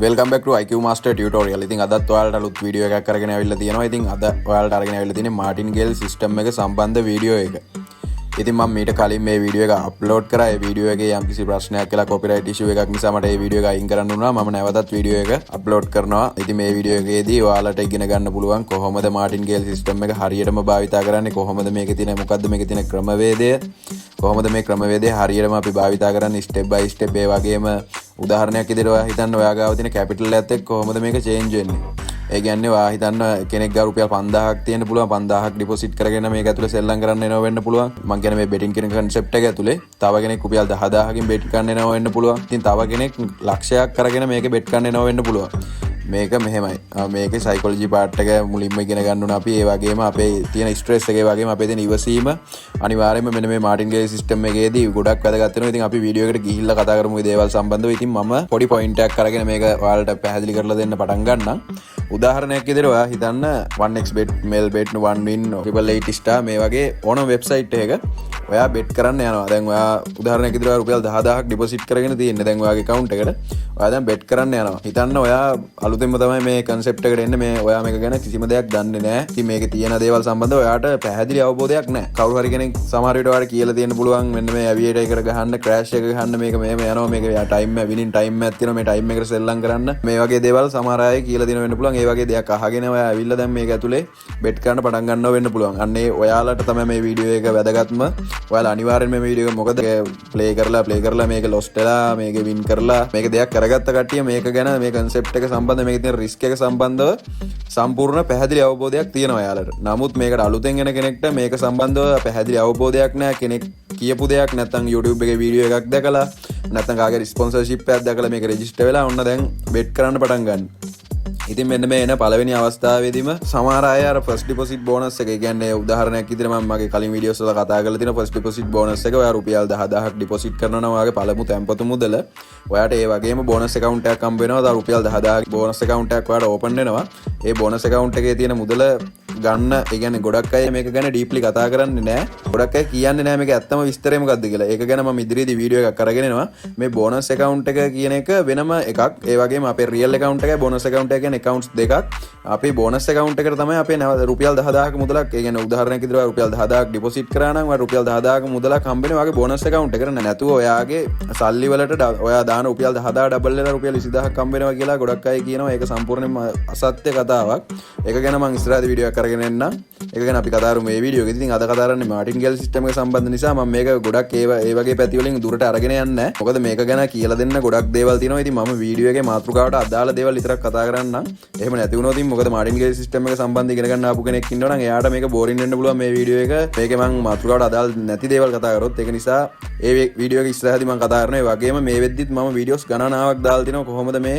Welcome back to IQ Master Tutorial. ඉතින් අදත් ඔයාලට අලුත් වීඩියෝ එකක් අරගෙන ආවිල්ලා තියෙනවා. ඉතින් අද ඔයාලට අරගෙන ආවිල්ලා තියෙන්නේ මාටින්ගේල් සිස්ටම් එක සම්බන්ධ වීඩියෝ එක. ඉතින් මම මීට කලින් මේ වීඩියෝ එක අප්ලෝඩ් කරා. ඒ වීඩියෝ එකේ යම්කිසි ප්‍රශ්නයක් කියලා කොපිරයිට් ඉෂුව එකක් නිසා මට මේ වීඩියෝ එක අයින් කරන්න වුණා. මම නැවතත් වීඩියෝ එක අප්ලෝඩ් කරනවා. ඉතින් මේ වීඩියෝ එකේදී ඔයාලට ඉගෙන ගන්න පුළුවන් කොහොමද මාටින්ගේල් සිස්ටම් එක හරියටම භාවිතා කරන්නේ, කොහොමද මේකේ තියෙන මොකද්ද මේකේ තියෙන ක්‍රමවේදය, කොහොමද මේ ක්‍රමවේදය හරියටම අපි භාවිතා කරන්නේ ස්ටෙප් බයි ස්ටෙප්. ඒ වගේම උදාහරණයක් විදිහට ඔයා හිතන්න ඔයා ගාව තියෙන කැපිටල් එකත් එක්ක කොහොමද මේක චේන්ජ් වෙන්නේ. ඒ කියන්නේ ඔයා හිතන්න කෙනෙක් ගාව රුපියල් 5000ක් තියෙන්න පුළුවන්. 5000ක් ඩිපොසිට් කරගෙන මේක ඇතුලේ සෙල්ලම් කරන්න එනවා වෙන්න පුළුවන්. මම කියන්නේ මේ බෙටින් කියන concept එක ඇතුලේ තව කෙනෙක් රුපියල් 10000කින් බෙට් ගන්න එනවා වෙන්න පුළුවන්. ඉතින් තව කෙනෙක් ලක්ෂයක් කරගෙන මේක බෙට් ගන්න එනවා වෙන්න පුළුවන්. මේක මෙහෙමයි. මේකේ සයිකොලොජි පාර්ට් එක මුලින්ම ඉගෙන ගන්න ඕන අපි. ඒ වගේම අපේ තියෙන ස්ට්‍රෙස් එක, ඒ වගේම අපේ තියෙන ඉවසීම අනිවාර්යයෙන්ම මෙන්න මේ මාටින්ගේල් සිස්ටම් එකේදී ගොඩක් වැදගත් වෙනවා. ඉතින් අපි වීඩියෝ එකට ගිහිල්ලා කතා කරමු මේ දේවල් සම්බන්ධව. ඉතින් මම පොඩි පොයින්ට් එකක් අරගෙන මේක ඔයාලට පැහැදිලි කරලා දෙන්න පටන් ගන්නම්. උදාහරණයක් විදිහට ඔයා හිතන්න 1xbet, mailbet, 1win, 888 star මේ වගේ ඕනම වෙබ්සයිට් එකක ඔයා බෙට් කරන්න යනවා. දැන් ඔයා උදාහරණයක් විදිහට ඔයා රුපියල් 10000ක් ඩිපොසිට් කරගෙන තියෙන්නේ. දැන් ඔයාගේ account එකට ඔයා දැන් බෙට් කරන්න යනවා. හිතන්න ඔයා අලුතෙන්ම තමයි මේ concept එකට එන්නේ. මේ ඔයා මේක ගැන කිසිම දෙයක් දන්නේ නැහැ. ඉතින් මේකේ තියෙන දේවල් සම්බන්ධව ඔයාට පැහැදිලි අවබෝධයක් නැහැ. කවුරු හරි කෙනෙක් සමහර විට ඔයාලට කියලා දෙන්න පුළුවන් මෙන්න මේ aviator එකට ගහන්න, crash එක ගහන්න, මේක මෙහෙම යනවා, මේක time winning time එකක් තියෙනවා, මේ time එකට සෙල්ලම් කරන්න. මේ වගේ දේවල් සමහර අය කියලා දෙන වෙන්න පුළුවන්. ඒ වගේ දෙයක් අහගෙන ඔයා ඇවිල්ලා දැන් මේක ඇතුලේ බෙට් කරන්න පටන් ගන්නව වෙන්න පුළුවන්. අන්න ඒ ඔයාලට තමයි මේ වීඩියෝ එක වැදගත්ම. ඔයාලා අනිවාර්යෙන් මේ වීඩියෝ එක මොකද ප්ලේ කරලා මේක ලොස්ට් වෙලා මේක වින් කරලා මේක දෙයක් කරගත්ත කට්ටිය මේක ගැන මේ concept එක සම්බන්ධව මේකේ තියෙන risk එක සම්බන්ධව සම්පූර්ණ පැහැදිලි අවබෝධයක් තියෙනවා යාලට. නමුත් මේකට අලුතෙන් එන කෙනෙක්ට මේක සම්බන්ධව පැහැදිලි අවබෝධයක් නැහැ. කෙනෙක් කියපු දෙයක් නැත්නම් YouTube එකේ වීඩියෝ එකක් දැකලා නැත්නම් කාගේ ස්පොන්සර්ෂිප් එකක් දැකලා මේක රෙජිස්ටර් වෙලා ඔන්න දැන් බෙට් කරන්න පටන් ගන්න. ඉතින් මෙන්න මේ එන පළවෙනි අවස්ථාවේදීම සමහර අය අර ෆස්ට් ඩිපොසිට් බෝනස් එක, ඒ කියන්නේ උදාහරණයක් විදිහට මම මගේ කලින් වීඩියෝස් වල කතා කරලා තියෙන ෆස්ට් ඩිපොසිට් බෝනස් එක ඔයා රුපියල් 10000ක් ඩිපොසිට් කරනවා නම් ඔයාගේ පළමු තැන්පතු මුදල ඔයාට ඒ වගේම බෝනස් account එකක් හම්බ වෙනවා. තව රුපියල් 10000ක් බෝනස් account එකක් ඔයාට ඕපන් වෙනවා. ඒ බෝනස් account එකේ තියෙන මුදල ගන්න, ඒ කියන්නේ ගොඩක් අය මේක ගැන ඩීප්ලි කතා කරන්නේ නැහැ. ගොඩක් අය කියන්නේ නැහැ මේක ඇත්තම විස්තරය මොකක්ද කියලා. ඒක ගැන මම ඉදිරියේදී වීඩියෝ එකක් අරගෙන එනවා. මේ බෝනස් account එක කියන එක වෙනම එකක්. ඒ වගේම අපේ රියල් account එකයි බෝනස් account එක කියන්නේ accounts දෙකක්. අපේ බෝනස් account එකට තමයි අපේ රුපියල් 10000ක මුදලක්, ඒ කියන්නේ උදාහරණයක් විදිහට රුපියල් 10000ක් ඩිපොසිට් කරා නම් ඔයාට රුපියල් 10000ක මුදලක් හම්බෙන්නේ ඔයාගේ බෝනස් account එකට. නැතුව ඔයාගේ සල්ලි වලට ඔයා දාන රුපියල් 10000 ඩබල් වෙලා රුපියල් 20000ක් හම්බ වෙනවා කියලා ගොඩක් අය කියනවා. ඒක සම්පූර්ණයෙන්ම අසත්‍ය කතාවක්. ඒක ගැන මම ඉස්සරහදී වීඩියෝ එකක් අරගෙන එන්නම්. ඒක ගැන අපි කතා කරමු මේ වීඩියෝ එකේදී. ඉතින් අද කතා කරන්නේ මාටින්ගේල් සිස්ටම් එක සම්බන්ධ නිසා මම මේක ගොඩක් ඒ වගේ පැති වලින් දුරට අරගෙන යන්නේ නැහැ. මොකද මේක ගැන කියලා දෙන්න ගොඩක් දේවල් තියෙනවා. ඉතින් මම වීඩියෝ එකේ මාතෘකාවට අදාළ දේවල් විතරක් කතා කරන්නම්. එහෙම නැති වුණොත් ඉතින් මොකද මාටින්ගේල් සිස්ටම් එක සම්බන්ධ ඉගෙන ගන්න ආපු කෙනෙක් ඉන්නවා නම් එයාට මේක බෝරින් වෙන්න පුළුවන් මේ වීඩියෝ එක. මේකේ මම මාතෘකාවට අදාළ නැති දේවල් කතා කරොත්. ඒක නිසා ඒ වීඩියෝ එක ඉස්සරහදී මම කතා කරනවා. ඒ වගේම මේ වෙද්දිත් මම වීඩියෝස් ගණනාවක් දාලා තිනවා කොහොමද මේ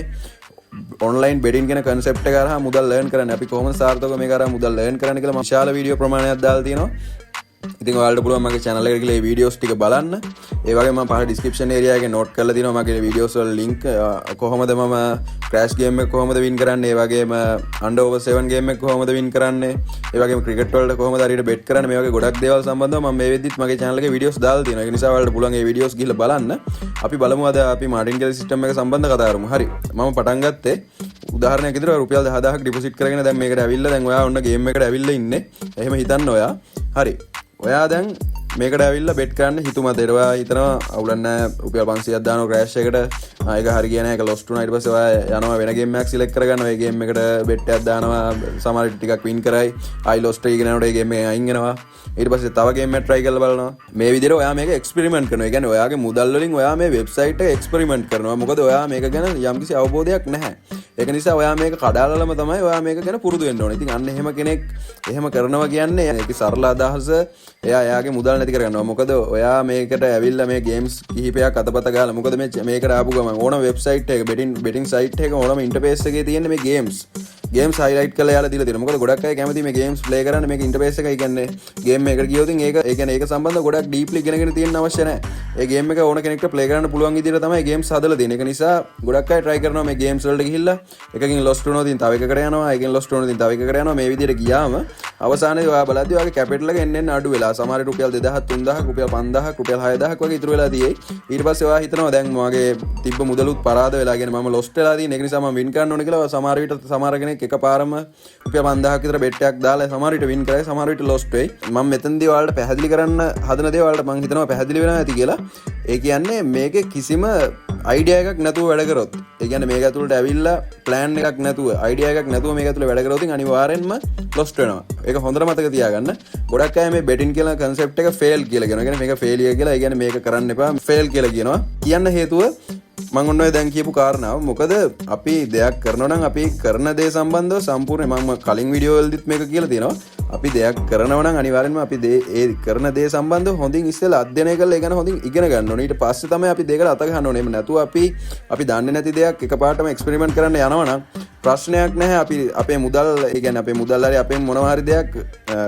ඔන්ලයින් බෙටින් කියන concept එක හරහා මුදල් earn කරන්නේ, අපි කොහොමද සාර්ථකව මේක හරහා මුදල් earn කරන්නේ කියලා මම විශාල වීඩියෝ ප්‍රමාණයක් දාලා තියෙනවා. ඉතින් ඔයාලට පුළුවන් මගේ channel එකට ගිහලා මේ වීඩියෝස් ටික බලන්න. ඒ වගේම මම පහ description area එකේ note කරලා තියෙනවා මගේ වීඩියෝස් වල link. කොහොමද මම crash game එක කොහොමද win කරන්නේ, ඒ වගේම under over 7 game එක කොහොමද win කරන්නේ, ඒ වගේම cricket වලට කොහොමද හරියට bet කරන්නේ, මේ වගේ ගොඩක් දේවල් සම්බන්ධව මම මේ වෙද්දිත් මගේ channel එකේ වීඩියෝස් දාලා තියෙනවා. ඒ නිසා ඔයාලට පුළුවන් මේ වීඩියෝස් ගිහලා බලන්න. අපි බලමු අද අපි මාටින්ගේල් සිස්ටම් එක සම්බන්ධ කතා කරමු. හරි. මම පටන් ගත්තේ උදාහරණයක් විදිහට රුපියල් 10000ක් ඩිපොසිට් කරගෙන දැන් මේකට ඇවිල්ලා දැන් ඔයා ඔන්න ගේම් එකට ඇවිල්ලා ඉන්නේ. එහෙම හිතන්න ඔයා. හරි. ඔයා දැන් මේකට ඇවිල්ලා බෙට් කරන්න හිතුමතේට ඔයා හිතනවා අවුලක් නැහැ රුපියල් 500ක් දානවා ක්‍රෑෂ් එකට. ඒක හරි ගියා නැහැ, ඒක ලොස්ට් වුණා. ඊට පස්සේ ඔයා යනවා වෙන ගේම් එකක් සිලෙක්ට් කරගන්නවා. ඒ ගේම් එකට බෙට් එකක් දානවා. සමහර ටිකක් වින් කරයි. ආයි ලොස්ට් එකේ යනකොට ඒ ගේම් එකෙන් අයින් වෙනවා. ඊට පස්සේ තව ගේම් එකක් try කරලා බලනවා. මේ විදිහට ඔයා මේක එක්ස්පෙරිමන්ට් කරනවා. ඒ කියන්නේ ඔයාගේ මුදල් වලින් ඔයා මේ වෙබ්සයිට් එක එක්ස්පෙරිමන්ට් කරනවා. මොකද ඔයා මේක ගැන යම්කිසි අවබෝධයක් නැහැ. ඒක නිසා ඔයා මේක කඩාලලම තමයි ඔයා මේක ගැන පුරුදු වෙන්න ඕනේ. ඉතින් අන්න එහෙම කෙනෙක් එහෙම කරනවා කියන්නේ ඒකේ සරල අදහස එයා එයාගේ මුදල් නැති කරගන්නවා. මොකද ඔයා මේකට ඇවිල්ලා මේ ගේම්ස් කිහිපයක් අතපත ගාලා මොකද මේකට ආපු ගමන් ඕනම වෙබ්සයිට් එක බෙටින් සයිට් එක ඕනම ඉන්ටර්ෆේස් එකේ තියෙන මේ ගේම්ස් ගේම්ස් හයිලයිට් කරලා යාලා දීලා තියෙනවා. මොකද ගොඩක් අය කැමති මේ ගේම්ස් ප්ලේ කරන්න මේක ඉන්ටර්ෆේස් එක. ඒ කියන්නේ ගේම් එකකට ගියොත් ඒ කියන්නේ ඒක සම්බන්ධව ගොඩක් ඩීප්ලි ඉගෙනගෙන තියෙන්න අවශ්‍ය නැහැ. ඒ ගේම් එක ඕන කෙනෙක්ට ප්ලේ කරන්න පුළුවන් විදිහට තමයි ගේම්ස් හදලා තියෙන්නේ. ඒක නිසා ගොඩක් අය try කරනවා මේ ගේම්ස් වලට ගිහිල්ලා එකකින් lost වුණොත් ඉතින් තව එකකට යනවා. එකකින් lost වුණොත් ඉතින් තව එකකට යනවා. මේ විදිහට ගියාම අවසානයේ ඔයා බලද්දී ඔයාගේ කැපිටල් එක එන්න අඩු වෙලා සමහර රුපියල් 2000 3000 රුපියල් 5000 රුපියල් 6000 වගේ ඉතුරු වෙලා තියෙයි. ඊට පස්සේ ඔයා හිතනවා දැන් මගේ තිබ්බ මුදලුත් පරාද වෙලා කියන මම lost වෙලා තියෙන. ඒක නිසා මම win කරන්න ඕනේ කියලා සමහර විට සමහර කෙනෙක් එකපාරම රුපියල් 5000ක් විතර bet එකක් දාලා සමහර විට win කරයි සමහර විට lost වෙයි. මම මෙතනදී ඔයාලට පැහැදිලි කරන්න හදන දේ ඔයාලට මම හිතනවා පැහැදිලි වෙනවා ඇති කියලා. ඒ කියන්නේ මේකේ කිසිම අයිඩියා එකක් නැතුව වැඩ කරොත්, ඒ කියන්නේ මේක ඇතුළට ඇවිල්ලා ප්ලෑන් එකක් නැතුව, අයිඩියා එකක් නැතුව මේක ඇතුළේ වැඩ කරොත් අනිවාර්යෙන්ම lost වෙනවා. ඒක හොඳට මතක තියාගන්න. ගොඩක් අය මේ betting කියලා concept එක fail කියලා කියනවා. කියන්නේ මේක failure කියලා. ඒ කියන්නේ මේක කරන්න එපා fail කියලා කියනවා. කියන්න හේතුව මම ඔන්න ඔය දැන් කියපු කාරණාව. මොකද අපි දෙයක් කරනවා නම් අපි කරන දේ සම්බන්ධව සම්පූර්ණ මම කලින් වීඩියෝ වලදීත් මේක කියලා තියෙනවා. අපි දෙයක් කරනවා නම් අනිවාර්යෙන්ම අපි ඒ කරන දේ සම්බන්ධව හොඳින් ඉස්සෙල්ලා අධ්‍යයනය කරලා ඒ ගැන හොඳින් ඉගෙන ගන්න ඕනේ. ඊට පස්සේ තමයි අපි දෙයකට අත ගන්න ඕනේ. එහෙම නැතුව අපි දන්නේ නැති දෙයක් එකපාරටම එක්ස්පෙරිමන්ට් කරන්න යනවා නම් ප්‍රශ්නයක් නැහැ. අපි අපේ මුදල්, ඒ කියන්නේ අපේ මුදල් හරි අපේ මොනවා හරි දෙයක්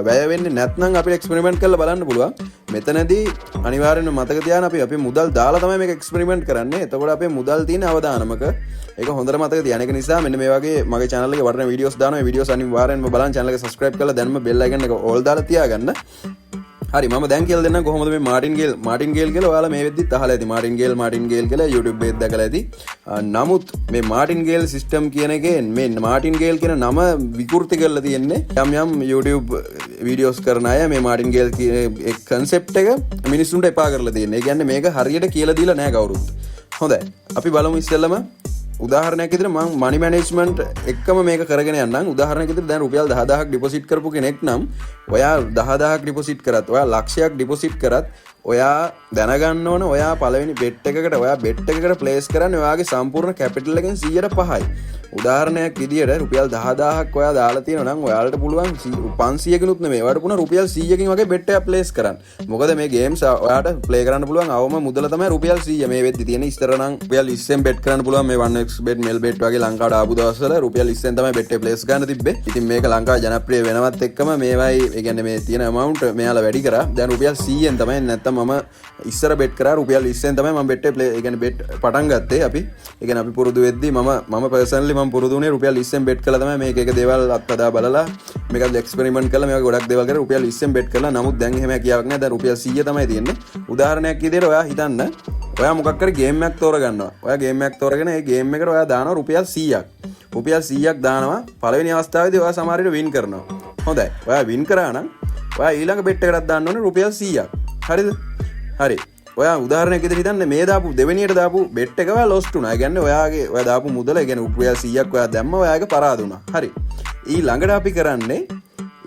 වැය වෙන්නේ නැත්නම් අපිට එක්ස්පෙරිමන්ට් කරලා බලන්න පුළුවන්. මෙතනදී අනිවාර්යෙන්ම මතක තියාගන්න අපි මුදල් දාලා තමයි මේක එක්ස්පෙරිමන්ට් කරන්නේ. එතකොට අපේ මුදල් තියෙන අවදානමක ඒක හොඳට මතක තියාගන්න. ඒක නිසා මෙන්න මේ වගේ මගේ channel එකේ වටින වීඩියෝස් දානවා. මේ වීඩියෝස් අනිවාර්යෙන්ම බලන්න. channel එක subscribe කරලා දැන්ම bell icon එක all දාලා තියාගන්න. හරි, මම දැන් කියලා දෙන්නම් කොහොමද මේ මාටින් ගේල් කියලා ඔයාලා මේ වෙද්දිත් අහලා ඇති. මාටින් ගේල් කියලා YouTube එකේ දැකලා ඇති. නමුත් මේ මාටින් ගේල් සිස්ටම් කියන එකේ මේ මාටින් ගේල් කියන නම විකෘති කරලා තියෙන්නේ යම් YouTube වීඩියෝස් කරන අය මේ මාටින් ගේල් කියන concept එක මිනිස්සුන්ට එපා කරලා තියෙන්නේ. ඒ කියන්නේ මේක හරියට කියලා දීලා නැහැ කවුරුත්. හොඳයි, අපි බලමු ඉස්සෙල්ලම උදාහරණයක් විදිහට මම මනි මැනේජ්මන්ට් එක්කම මේක කරගෙන යන්නම්. උදාහරණයක් විදිහට දැන් රුපියල් 10000ක් ඩිපොසිට් කරපු කෙනෙක් නම් ඔයා 10000ක් ඩිපොසිට් කරත්, ඔයා ලක්ෂයක් ඩිපොසිට් කරත්, ඔයා දැනගන්න ඕන ඔයා පළවෙනි බෙට් එකකට ප්ලේස් කරන්නේ ඔයාගේ සම්පූර්ණ කැපිටල් එකෙන් 100%යි. උදාහරණයක් විදිහට රුපියල් 10000ක් ඔයා දාලා තියෙනවා නම් ඔයාලට පුළුවන් 500කිනුත් නෙමෙයි, ඔයාලට පුළුවන් රුපියල් 100කින් වගේ බෙට් එකක් ප්ලේස් කරන්න. මොකද මේ ගේම්ස් ඔයාට ප්ලේ කරන්න පුළුවන් අවම මුදල තමයි රුපියල් 100. මේ වෙද්දි තියෙන ඉස්තර නම් රුපියල් 20ෙන් බෙට් කරන්න පුළුවන්. මේ 1xbet melbet වගේ ලංකාවට ආපු දවස්වල රුපියල් 20ෙන් තමයි බෙට් එක ප්ලේස් ගන්න තිබ්බේ. ඉතින් මේක ලංකාවේ ජනප්‍රිය වෙනවත් එක්කම මේවයි, ඒ කියන්නේ මේ තියෙන amount මෙයාලා වැඩි කරා. දැන් රුපියල් 100ෙන් තමයි, නැත්තම් මම ඉස්සර බෙට් කරා රුපියල් 20ෙන් තමයි මම බෙට් එක ප්ලේ, ඒ කියන්නේ බෙට් පටන් ගත්තේ. අපි ඒ කියන්නේ අපි පුරුදු වෙද්දි මම පර්සනලි මම පුරුදු වුණේ රුපියල් 20ෙන් බෙට් කළා තමයි. මේක එක දේවල් අත්හදා බලලා මේක එක්ස්පෙරිමන්ට් කළා. මේක ගොඩක් දේවල් කරලා රුපියල් 20ෙන් බෙට් කළා. නමුත් දැන් එහෙම කියාවක් නැහැ. දැන් රුපියල් 100 තමයි තියෙන්නේ. උදාහරණයක් විදිහට ඔයා හිතන්න, ඔයා මොකක් හරි ගේම් එකක් තෝරගන්නවා. ඔයා ගේම් එකක් තෝරගෙන ඒ ගේම් එකට ඔයා දානවා රුපියල් 100ක්. රුපියල් 100ක් දානවා. පළවෙනි අවස්ථාවේදී ඔයා සමහර විට වින් කරනවා. හොඳයි. ඔයා වින් කරා නම් ඔයා ඊළඟ බෙට් එකකට දාන්න ඕනේ රුපියල් 100ක්. හරිද? හරි. ඔයා උදාහරණයක් විදිහට හිතන්න, මේ දාපු දෙවෙනියට දාපු බෙට් එක ඔයා lost වුණා. ඒ කියන්නේ ඔයා දාපු මුදල, ඒ කියන්නේ රුපියල් 100ක් ඔයා දැම්මා, ඔයා ඒක පරාද වුණා. හරි. ඊළඟට අපි කරන්නේ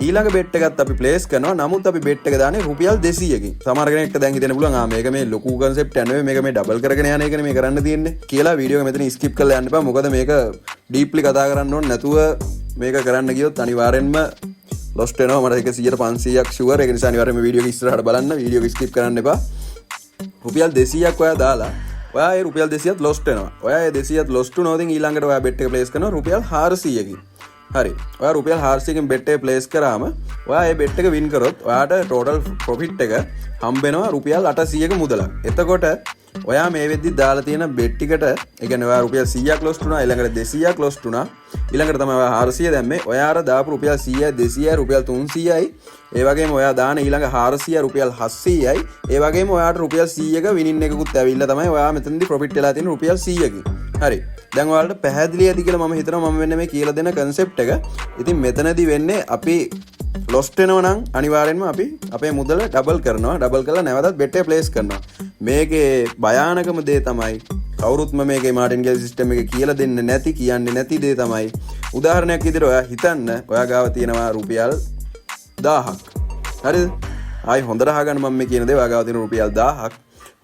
ඊළඟ බෙට් එකත් අපි ප්ලේස් කරනවා. නමුත් අපි බෙට් එක දාන්නේ රුපියල් 200කින්. සමහර කෙනෙක්ට දැන් හිතෙන්න පුළුවන් මේක මේ ලොකු concept එක නෙවෙයි, මේක මේ ඩබල් කරගෙන යන එකනේ මේ කරන්න තියෙන්නේ කියලා. වීඩියෝ එක මෙතන skip කරලා යන්න එපා. මොකද මේක deeply කතා කරන්න ඕනේ නැතුව මේක කරන්න ගියොත් අනිවාර්යෙන්ම lost වෙනවා. මට ඒක 100% 500ක් sure. ඒක නිසා අනිවාර්යෙන්ම වීඩියෝ එක ඉස්සරහට බලන්න. වීඩියෝ එක skip කරන්න එපා. රුපියල් 200ක් ඔයා දාලා ඔයා ඒ රුපියල් 200ත් lost වෙනවා. ඔයා ඒ 200ත් lost වුණොත් ඊළඟට ඔයා බෙට් එක ප්ලේස් කරනවා රුපියල් 400කින්. හරි. ඔයා රුපියල් 400කින් බෙට් එක ප්ලේස් කරාම ඔයා ඒ බෙට් එක වින් කරොත් ඔයාට ටෝටල් ප්‍රොෆිට් එක හම්බ වෙනවා රුපියල් 800ක මුදලක්. එතකොට ඔයා මේ වෙද්දි දාලා තියෙන බෙට් ටිකට, ඒ කියන්නේ ඔයා රුපියල් 100ක් lost වුණා, ඊළඟට 200ක් lost වුණා. ඊළඟට තමයි ඔයා 400 දැම්මේ. ඔයාට දාපු රුපියල් 100යි, 200යි, රුපියල් 300යි. ඒ වගේම ඔයා දාන ඊළඟ 400 රුපියල් 700යි. ඒ වගේම ඔයාට රුපියල් 100ක විනින් එකකුත් ඇවිල්ලා තමයි ඔයා මෙතනදී ප්‍රොෆිට් වෙලා තියෙන රුපියල් 100කින්. හරි. දැන් ඔයාලට පැහැදිලි ඇති කියලා මම හිතනවා. මම මෙන්න මේ කියලා දෙන concept එක. ඉතින් මෙතනදී වෙන්නේ අපි lost වෙනවා නම් අනිවාර්යෙන්ම අපි අපේ මුදල ඩබල් කරනවා. ඩබල් කරලා නැවතත් බෙට් එක ප්ලේස් කරනවා. මේකේ භයානකම දේ තමයි කවුරුත්ම මේකේ මාටින් ගේල් සිස්ටම් එක කියලා දෙන්නේ නැති, කියන්නේ නැති දේ තමයි. උදාහරණයක් විදිහට ඔයා හිතන්න, ඔයා ගාව තියෙනවා රුපියල් 1000ක්. හරිද? ආයි හොඳට අහගන්න මම මේ කියන දේ. ඔයා ගාව තියෙන රුපියල් 1000ක්.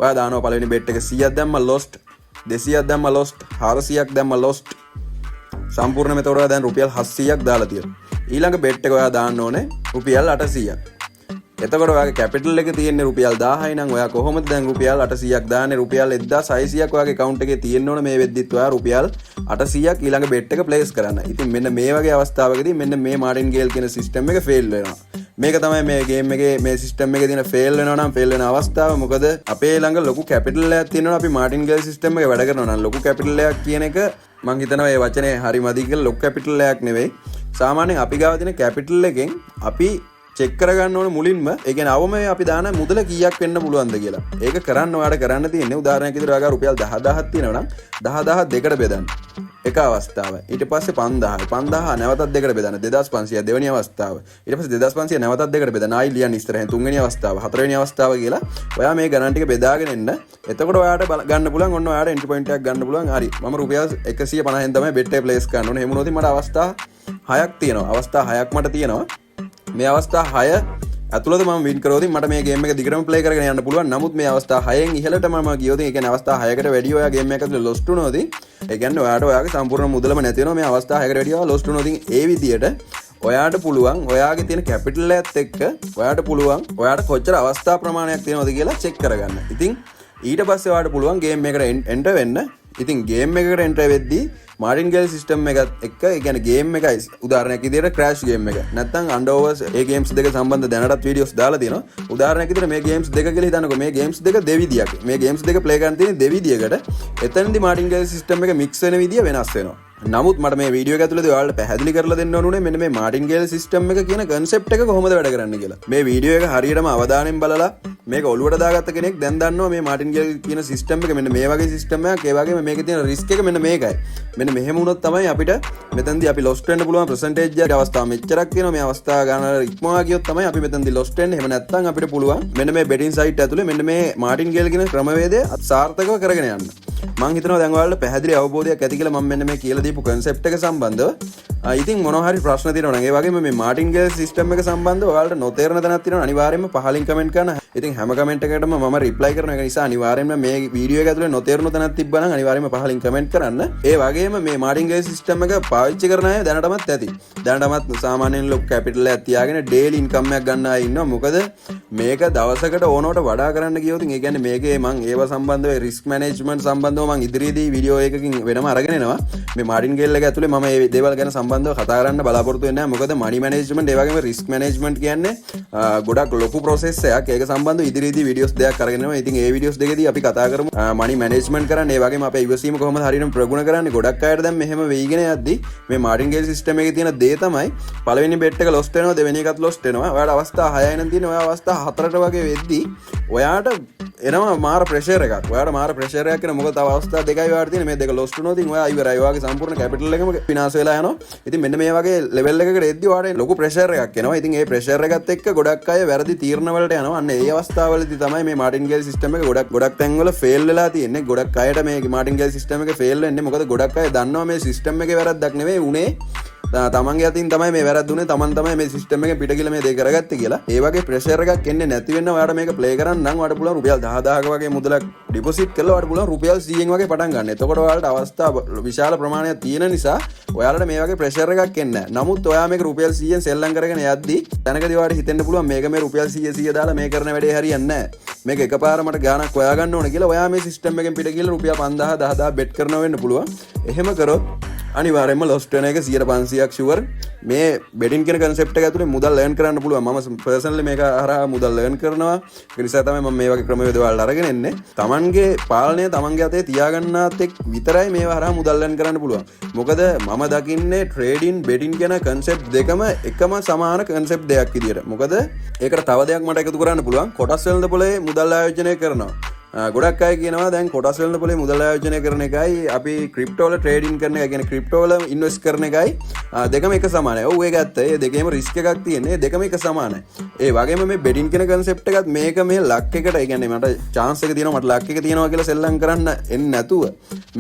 ඔයා දානවා පළවෙනි බෙට් එක 100ක් දැම්ම lost, 200ක් දැම්ම lost, 400ක් දැම්ම lost. සම්පූර්ණ මෙතකොට ඔයා දැන් රුපියල් 700ක් දාලා තියෙනවා. ඊළඟ බෙට් එක ඔයා දාන්න ඕනේ රුපියල් 800ක්. එතකොට ඔයාගේ කැපිටල් එක තියෙන්නේ රුපියල් 1000යි නම් ඔයා කොහොමද දැන් රුපියල් 800ක් දාන්නේ? රුපියල් 1600ක් ඔයාගේ account එකේ තියෙන්න ඕන. මේ වෙද්දිත් ඔයා රුපියල් 800ක් ඊළඟ බෙට් එක ප්ලේස් කරන්න. ඉතින් මෙන්න මේ වගේ අවස්ථාවකදී මෙන්න මේ මාටින්ගේල් කියන සිස්ටම් එක ෆේල් වෙනවා. මේක තමයි මේ ගේම් එකේ මේ සිස්ටම් එකේ තියෙන ෆේල් වෙනවා නම් ෆේල් වෙන අවස්ථාව. මොකද අපේ ළඟ ලොකු කැපිටල් එකක් තියෙනවා. අපි මාටින්ගේල් සිස්ටම් එක වැඩ කරනවා නම් ලොකු කැපිටල් එකක් කියන එක මම හිතනවා මේ වචනේ හරි මදි කියලා. ලොකු කැපිටල් එකක් නෙවෙයි. සාමාන්‍යයෙන් අපි ගාව තියෙන කැපිටල් එකෙන් අපි චෙක් කරගන්න ඕන මුලින්ම ඒ කියන්නේ අවම අපි දාන මුදල කීයක් වෙන්න පුළුවන්ද කියලා. ඒක කරන්න ඔයාලට කරන්න තියෙන්නේ උදාහරණයක් විදිහට ඔයාලා රුපියල් 10000ක් තියෙනවා නම් 10000 දෙකට බෙදන්න. එක අවස්ථාව. ඊට පස්සේ 5000. 5000 නැවතත් දෙකට බෙදන්න. 2500 දෙවෙනි අවස්ථාව. ඊට පස්සේ 2500 නැවතත් දෙකට බෙදන්න. ආයි ලියන්න ඉස්සරහින් තුන්වෙනි අවස්ථාව, හතරවෙනි අවස්ථාව කියලා. ඔයා මේ ගණන් ටික බෙදාගෙන එන්න. එතකොට ඔයාට ගන්න පුළුවන් ඔන්න ඔයාට එන්ට්‍රි පොයින්ට් එකක් ගන්න පුළුවන්. හරි. මම රුපියල් 150න් තමයි බෙට් එක ප්ලේස් කරන්න ඕනේ. එහෙම වුණොත් මට අවස්ථා 6ක් තියෙනවා. අවස්ථා 6ක් මට තියෙනවා. මේ අවස්ථා 6 ඇතුළත මම වින් කරොත් මට මේ ගේම් එක දිගටම ප්ලේ කරගෙන යන්න පුළුවන්. නමුත් මේ අවස්ථා 6න් ඉහළට මම ගියොත් ඒ කියන්නේ අවස්ථා 6කට වැඩි ඔයා ගේම් එක ඇතුළේ ලොස්ට් වුණොත් ඒ කියන්නේ ඔයාට ඔයාගේ සම්පූර්ණ මුදලම නැති වෙනවා. මේ අවස්ථා 6කට වැඩි ඔයා ලොස්ට් වුණොත් ඒ විදියට ඔයාට පුළුවන් ඔයාගේ තියෙන කැපිටල් එකත් එක්ක ඔයාට පුළුවන් ඔයාට කොච්චර අවස්ථා ප්‍රමාණයක් තියෙනවද කියලා චෙක් කරගන්න. ඉතින් ඊට පස්සේ ඔයාට පුළුවන් ගේම් එකට එන්ටර් වෙන්න. ඉතින් ගේම් එකකට එන්ටර් වෙද්දී මාටින්ගේල් සිස්ටම් එකත් එක්ක ඒ කියන්නේ ගේම් එකයි උදාහරණයක් විදිහට ක්‍රෑෂ් ගේම් එක නැත්නම් අන්ඩර්ಓවර්ස් ඒ ගේම්ස් දෙක සම්බන්ධ දැනටත් වීඩියෝස් දාලා තියෙනවා. උදාහරණයක් විදිහට මේ ගේම්ස් දෙක කියලා හිතන්නකෝ. මේ ගේම්ස් දෙක දෙවිදියක්. මේ ගේම්ස් දෙක ප්ලේ කරන්න තියෙන දෙවිදියකට. එතනදී මාටින්ගේල් සිස්ටම් එක මික්ස් වෙන විදිය වෙනස් වෙනවා. නමුත් මට මේ වීඩියෝ එක ඇතුළතදී ඔයාලට පැහැදිලි කරලා දෙන්න ඕනුනේ මෙන්න මේ මාටින්ගේල් සිස්ටම් එක කියන concept එක කොහොමද වැඩ කරන්නේ කියලා. මේ වීඩියෝ එක හරියටම අවධානයෙන් බලලා මේක ඔලුවට දාගත්ත කෙනෙක් දැන් දන්නවා මේ මාටින්ගේල් කියන සිස්ටම් එක මෙන්න මේ වගේ සිස්ටම් එකක්. ඒ වගේම මේකේ තියෙන රිස්ක් එක මෙන්න මේකයි. මෙන්න මෙහෙම වුණොත් තමයි අපිට මෙතනදී අපි ලොස්ට් වෙන්න පුළුවන් percentage එක අවස්ථාව මෙච්චරක් තියෙනවා. මේ අවස්ථාව ගන්න ඉක්මවා ගියොත් තමයි අපි මෙතනදී ලොස්ට් වෙන්නේ. එහෙම නැත්නම් අපිට පුළුවන් මෙන්න මේ betting site ඇතුලේ මෙන්න මේ මාටින්ගේල් කියන ක්‍රමවේදය සාර්ථකව කරගෙන යන්න. මම හිතනවා දැන් ඔයාලට පැහැදිලි අවබෝධයක් ඇති කියලා මම මෙන්න මේ කියලා දීපු concept එක සම්බන්ධව. ඉතින් මොනවා හරි ප්‍රශ්න තියෙනවා නම් ඒ වගේම මේ මාටින්ගේල් සිස්ටම් එක සම්බන්ධව ඔයාලට නොතේරෙන තැනක් තියෙනවා අනිවාර්යයෙන්ම පහලින් කමෙන්ට් කරන්න. ඉතින් හැම කමෙන්ට් එකකටම මම රිප්ලයි කරනවා. ඒක නිසා අනිවාර්යයෙන්ම මේ වීඩියෝ එක ඇතුලේ නොතේරුණු තැනක් තිබ්බා නම් අනිවාර්යයෙන්ම පහලින් කමෙන්ට් කරන්න. ඒ වගේම මේ මාටින්ගේල් සිස්ටම් එක පාවිච්චි කරන අය දැනටමත් ඇති. දැනටමත් සාමාන්‍යයෙන් ලොකු කැපිටල් එකක් තියාගෙන ඩේලි ඉන්කම් එකක් ගන්න අය ඉන්නවා. මොකද මේක දවසකට ඕනවට වඩා කරන්න ගියොත් ඒ කියන්නේ මේකේ මම ඒව සම්බන්ධව රිස්ක් මැනේජ්මන්ට් සම්බන්ධව මම ඉදිරියේදී වීඩියෝ එකකින් වෙනම අරගෙන එනවා. මේ මාටින්ගේල් එක ඇතුලේ මම මේ දේවල් ගැන සම්බන්ධව කතා කරන්න බලාපොරොත්තු වෙන්නේ නැහැ. මොකද මනි මැනේජ්මන්ට් ඒ වගේම රිස්ක් මැනේජ්මන්ට් කියන්නේ ගොඩක් ලොකු ප්‍රොසෙස් එකක්. ඒක සම්බන්ධව ඉදිරියේදී වීඩියෝස් දෙකක් අරගෙන එනවා. ඉතින් ඒ වීඩියෝස් දෙකේදී අපි කතා කරමු මනි මැනේජ්මන්ට් කරන්න. ඒ වගේම අපේ ඉවසීම කොහොමද හරියටම ප්‍රගුණ කරන්නේ. ගොඩක් අයට දැන් මෙහෙම වෙයිගෙන යද්දී මේ මාටින්ගේල් සිස්ටම් එකේ තියෙන දේ තමයි පළවෙනි බෙට් එක ලොස්ට් වෙනවා, දෙවෙනි එකත් ලොස්ට් වෙනවා. ඔයාලට අවස්ථා 6යි නම් තියෙන ඔය අවස්ථා 4ට වගේ වෙද්දී ඔයාට එනවා මාර ප්‍රෙෂර් එකක්. ඔයාට මාර ප්‍රෙෂර් එකක් එන මොකද තව අවස්ථා දෙකයි ඔයාලට තියෙන. මේ දෙක ලොස්ට් වුණොත් ඉතින් ඔයා ඉවරයි. ඔයාගේ සම්පූර්ණ කැපිටල් එකම විනාශ වෙලා යනවා. ඉතින් මෙන්න මේ වගේ ලෙවල් එකකට එද්දී ඔයාට ලොකු ප්‍රෙෂර් එකක් එනවා. ඉතින් ඒ ප්‍රෙෂර් එකත් එක්ක ගොඩක් අය වැරදි තීරණ වලට යනවා. අන්න ඒ අවස්ථාවලදී තමයි මේ මාටින්ගේල් සිස්ටම් එක ගොඩක් තැන්වල ෆේල් වෙලා තියෙන්නේ. ගොඩක් අයට මේ මාටින්ගේල් සිස්ටම් එක ෆේල් වෙන්නේ. මොකද ගොඩක් අය දන්නවා මේ සිස්ටම් එකේ වැරද්දක් නෙවෙයි උනේ. තමන්ගේ අතින් තමයි මේ වැරද්දුනේ. තමන් තමයි මේ සිස්ටම් එකෙන් පිට කියලා මේ දේ කරගත්තේ කියලා. ඒ වගේ ප්‍රෙෂර් එකක් එන්නේ නැති වෙන්න ඔයාට මේක ප්ලේ කරන්න නම් ඔයාට පුළුවන් රුපියල් 10000ක වගේ මුදලක් ඩිපොසිට් කරලා ඔයාට පුළුවන් රුපියල් 100න් වගේ පටන් ගන්න. එතකොට ඔයාලට අවස්ථා විශාල ප්‍රමාණයක් තියෙන නිසා ඔයාලට මේ වගේ ප්‍රෙෂර් එකක් එන්නේ නැහැ. නමුත් ඔයා මේක රුපියල් 100න් සෙල්ලම් කරගෙන යද්දී තැනකදී ඔයාට හිතෙන්න පුළුවන් මේක මේ රුපියල් 100 දාලා මේ කරන වැඩේ හරියන්නේ නැහැ. මේක එකපාරමට ගාණක් හොයා ගන්න ඕන කියලා ඔයා මේ සිස්ටම් එකෙන් පිට ගිහලා රුපියල් 5000 10000 බෙට් කරනවා වෙන්න පුළුවන්. එහෙම කරොත් අනිවාර්යයෙන්ම ලොස්ට් වෙන එක 100% ෂුවර්. මේ බෙටින් කියන concept එක ඇතුලේ මුදල් ලර්න් කරන්න පුළුවන්. මම personally මේක හරහා මුදල් ලර්න් කරනවා. ඒ නිසා තමයි මම මේ වගේ ක්‍රමවේද වලට අරගෙන එන්නේ. Tamanගේ පාලනය Tamanගේ අතේ තියාගන්නාත් එක් විතරයි මේව හරහා මුදල් ලර්න් කරන්න පුළුවන්. මොකද මම දකින්නේ trading betting කියන concept දෙකම එකම සමාන concept දෙයක් විදියට. මොකද ඒකට තව දෙයක් මට එකතු කරන්න පුළුවන්. කොටස් වෙළඳ පොලේ මුදල් ආයෝජනය කරනවා. ගොඩක් අය කියනවා දැන් කොටස් වෙළඳ පොලේ මුදල් ආයෝජනය කරන එකයි අපි ක්‍රිප්ටෝ වල ට්‍රේඩින් කරන එක කියන්නේ ක්‍රිප්ටෝ වල ඉන්වෙස්ට් කරන එකයි දෙකම එක සමානයි. ඔව් ඒක ඇත්ත. ඒ දෙකේම රිස්ක් එකක් තියෙන්නේ. දෙකම එක සමානයි. ඒ වගේම මේ බෙටින් කියන concept එකත් මේක මේ ලක් එකට ඒ කියන්නේ මට chance එක තියෙනවා මට ලක් එක තියෙනවා කියලා සෙල්ලම් කරන්න එන්නේ නැතුව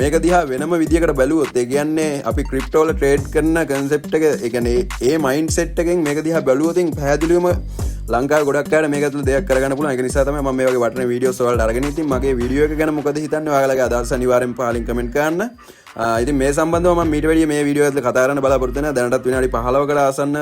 මේක දිහා වෙනම විදියකට බැලුවොත් ඒ කියන්නේ අපි ක්‍රිප්ටෝ වල ට්‍රේඩ් කරන concept එක ඒ කියන්නේ ඒ මයින්ඩ්සෙට් එකෙන් මේක දිහා බැලුවොත් පැහැදිලිවම ලංකාවේ ගොඩක් අයට මේක ඇතුළේ දෙයක් කරගන්න පුළුවන්. ඒක නිසා තමයි මම මේ වගේ වටින වීඩියෝස් වලට අරගෙන ඉතින් මගේ වීඩියෝ එක ගැන මොකද හිතන්නේ ඔයාලගේ අදහස් අනිවාර්යෙන් පහලින් කමෙන්ට් කරන්න. ඉතින් මේ සම්බන්ධව මම මීට වැඩිය මේ වීඩියෝ එකත් කතා කරන්න බලාපොරොත්තු වෙනවා. දැනටත් විනාඩි 15කට ආසන්න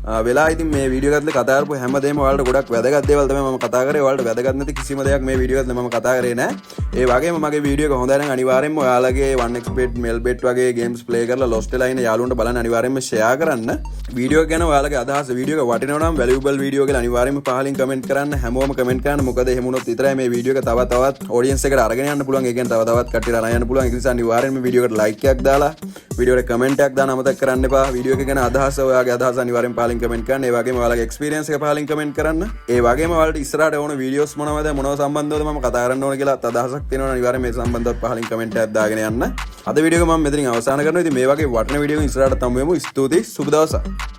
වෙලා ඉතින් මේ වීඩියෝ එකත් කතා කරපු හැමදේම ඔයාලට ගොඩක් වැදගත් දේවල් තමයි මම කතා කරේ. ඔයාලට වැදගත් නැති කිසිම දෙයක් මේ වීඩියෝ එකත් මම කතා කරේ නෑ. ඒ වගේම මගේ වීඩියෝ එක හොඳයි නම් අනිවාර්යෙන්ම ඔයාලගේ 1xbet melbet වගේ ගේම්ස් ප්ලේ කරලා lost වෙලා ඉන්න යාළුවන්ට බලන්න අනිවාර්යෙන්ම ෂෙයා කරන්න. වීඩියෝ එක ගැන ඔයාලගේ අදහස වීඩියෝ එක වටිනවා නම් valuable වීඩියෝ කියලා අනිවාර්යෙන්ම පහලින් කමෙන්ට් කරන්න. හැමෝම කමෙන්ට් කරන්න. මොකද එහෙම වුණොත් විතරයි මේ වීඩියෝ එක තව තවත් ඔඩියන්ස් එකට අරගෙන යන්න පුළුවන්. ඒ කියන්නේ තව තවත් කට්ටියට අරන් යන්න පුළුවන්. ඒ නිසා අනිවාර්යෙන්ම වීඩියෝ එකට like එකක් දාලා වීඩියෝ එකට කමෙන්ට් එකක් දාන්න අමතක කරන්න එපා. වීඩියෝ එක ගැන අදහස ඔයාගේ අදහස අනිවාර්යෙන් පහලින් කමෙන්ට් කරන්න. ඒ වගේම ඔයාලගේ එක්ස්පීරියන්ස් එක පහලින් කමෙන්ට් කරන්න. ඒ වගේම ඔයාලට ඉස්සරහට ඕන වීඩියෝස් මොනවද සම්බන්ධවද මම කතා කරන්න ඕන කියලා අදහසක් තියෙනවා නම් අනිවාර්යෙන් මේ සම්බන්ධව පහලින් කමෙන්ට් එකක් දාගෙන යන්න. අද වීඩියෝ එක මම මෙතනින් අවසන් කරනවා. ඉතින් මේ වගේ වටින වීඩියෝ එකකින් ඉස්සරහට තමු වෙමු. ස්තුතියි. සුබ දවසක්.